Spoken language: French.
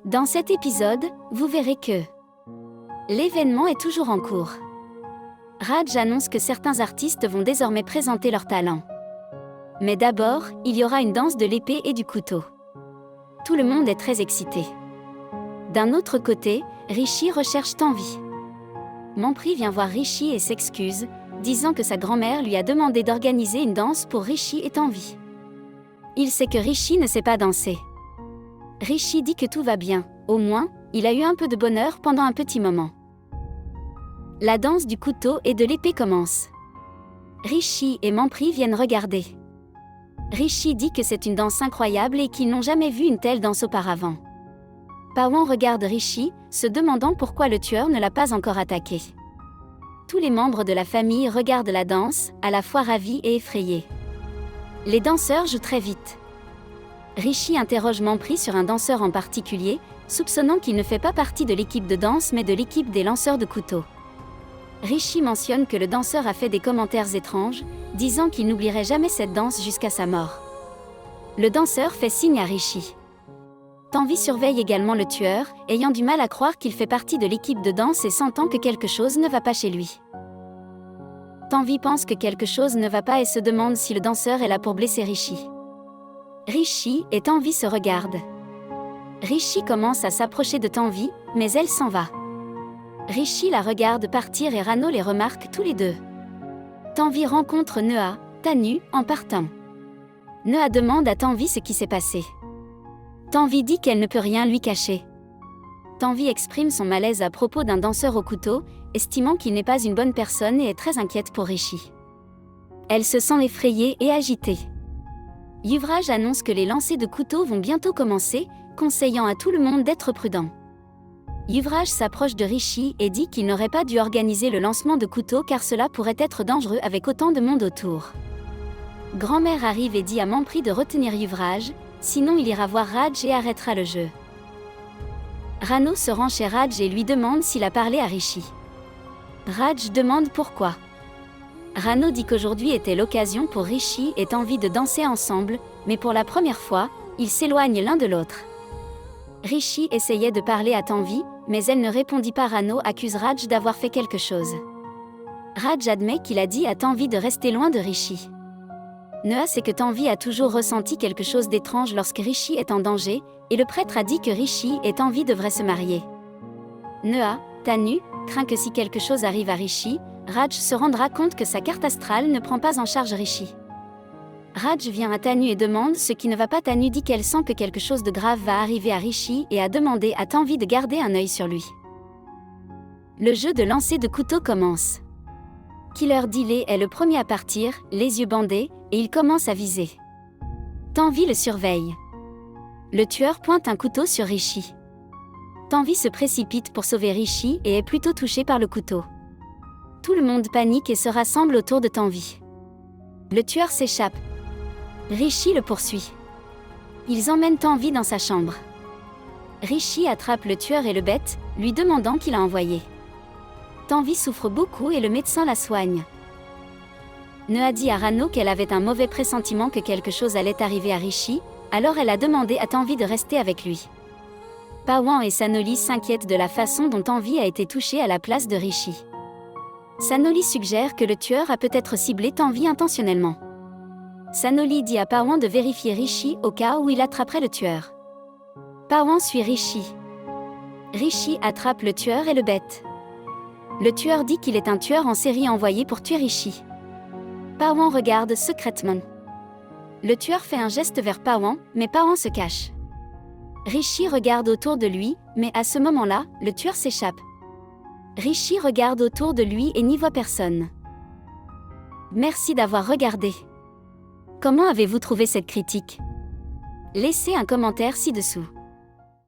Dans cet épisode, vous verrez que l'événement est toujours en cours. Raj annonce que certains artistes vont désormais présenter leur talent. Mais d'abord, il y aura une danse de l'épée et du couteau. Tout le monde est très excité. D'un autre côté, Rishi recherche Tanvi. Mampri vient voir Rishi et s'excuse, disant que sa grand-mère lui a demandé d'organiser une danse pour Rishi et Tanvi. Il sait que Rishi ne sait pas danser. Rishi dit que tout va bien, au moins, il a eu un peu de bonheur pendant un petit moment. La danse du couteau et de l'épée commence. Rishi et Mampri viennent regarder. Rishi dit que c'est une danse incroyable et qu'ils n'ont jamais vu une telle danse auparavant. Pawan regarde Rishi, se demandant pourquoi le tueur ne l'a pas encore attaqué. Tous les membres de la famille regardent la danse, à la fois ravis et effrayés. Les danseurs jouent très vite. Rishi interroge Mampri sur un danseur en particulier, soupçonnant qu'il ne fait pas partie de l'équipe de danse mais de l'équipe des lanceurs de couteaux. Rishi mentionne que le danseur a fait des commentaires étranges, disant qu'il n'oublierait jamais cette danse jusqu'à sa mort. Le danseur fait signe à Rishi. Tanvi surveille également le tueur, ayant du mal à croire qu'il fait partie de l'équipe de danse et sentant que quelque chose ne va pas chez lui. Tanvi pense que quelque chose ne va pas et se demande si le danseur est là pour blesser Rishi. Rishi et Tanvi se regardent. Rishi commence à s'approcher de Tanvi, mais elle s'en va. Rishi la regarde partir et Rano les remarque tous les deux. Tanvi rencontre Neha, Tanu, en partant. Neha demande à Tanvi ce qui s'est passé. Tanvi dit qu'elle ne peut rien lui cacher. Tanvi exprime son malaise à propos d'un danseur au couteau, estimant qu'il n'est pas une bonne personne et est très inquiète pour Rishi. Elle se sent effrayée et agitée. Yuvraj annonce que les lancers de couteaux vont bientôt commencer, conseillant à tout le monde d'être prudent. Yuvraj s'approche de Rishi et dit qu'il n'aurait pas dû organiser le lancement de couteaux car cela pourrait être dangereux avec autant de monde autour. Grand-mère arrive et dit à Mampri de retenir Yuvraj, sinon il ira voir Raj et arrêtera le jeu. Rano se rend chez Raj et lui demande s'il a parlé à Rishi. Raj demande pourquoi. Rano dit qu'aujourd'hui était l'occasion pour Rishi et Tanvi de danser ensemble, mais pour la première fois, ils s'éloignent l'un de l'autre. Rishi essayait de parler à Tanvi, mais elle ne répondit pas. Rano accuse Raj d'avoir fait quelque chose. Raj admet qu'il a dit à Tanvi de rester loin de Rishi. Neha sait que Tanvi a toujours ressenti quelque chose d'étrange lorsque Rishi est en danger, et le prêtre a dit que Rishi et Tanvi devraient se marier. Neha, Tanu, craint que si quelque chose arrive à Rishi, Raj se rendra compte que sa carte astrale ne prend pas en charge Rishi. Raj vient à Tanu et demande ce qui ne va pas. Tanu dit qu'elle sent que quelque chose de grave va arriver à Rishi et a demandé à Tanvi de garder un œil sur lui. Le jeu de lancer de couteau commence. Killer Diley est le premier à partir, les yeux bandés, et il commence à viser. Tanvi le surveille. Le tueur pointe un couteau sur Rishi. Tanvi se précipite pour sauver Rishi et est plutôt touché par le couteau. Tout le monde panique et se rassemble autour de Tanvi. Le tueur s'échappe. Rishi le poursuit. Ils emmènent Tanvi dans sa chambre. Rishi attrape le tueur et le bête, lui demandant qui l'a envoyé. Tanvi souffre beaucoup et le médecin la soigne. Neha dit à Rano qu'elle avait un mauvais pressentiment que quelque chose allait arriver à Rishi, alors elle a demandé à Tanvi de rester avec lui. Pawan et Sanoli s'inquiètent de la façon dont Tanvi a été touché à la place de Rishi. Sanoli suggère que le tueur a peut-être ciblé Tanvi intentionnellement. Sanoli dit à Pawan de vérifier Rishi au cas où il attraperait le tueur. Pawan suit Rishi. Rishi attrape le tueur et le bête. Le tueur dit qu'il est un tueur en série envoyé pour tuer Rishi. Pawan regarde secrètement. Le tueur fait un geste vers Pawan, mais Pawan se cache. Rishi regarde autour de lui, mais à ce moment-là, le tueur s'échappe. Rishi regarde autour de lui et n'y voit personne. Merci d'avoir regardé. Comment avez-vous trouvé cette critique? Laissez un commentaire ci-dessous.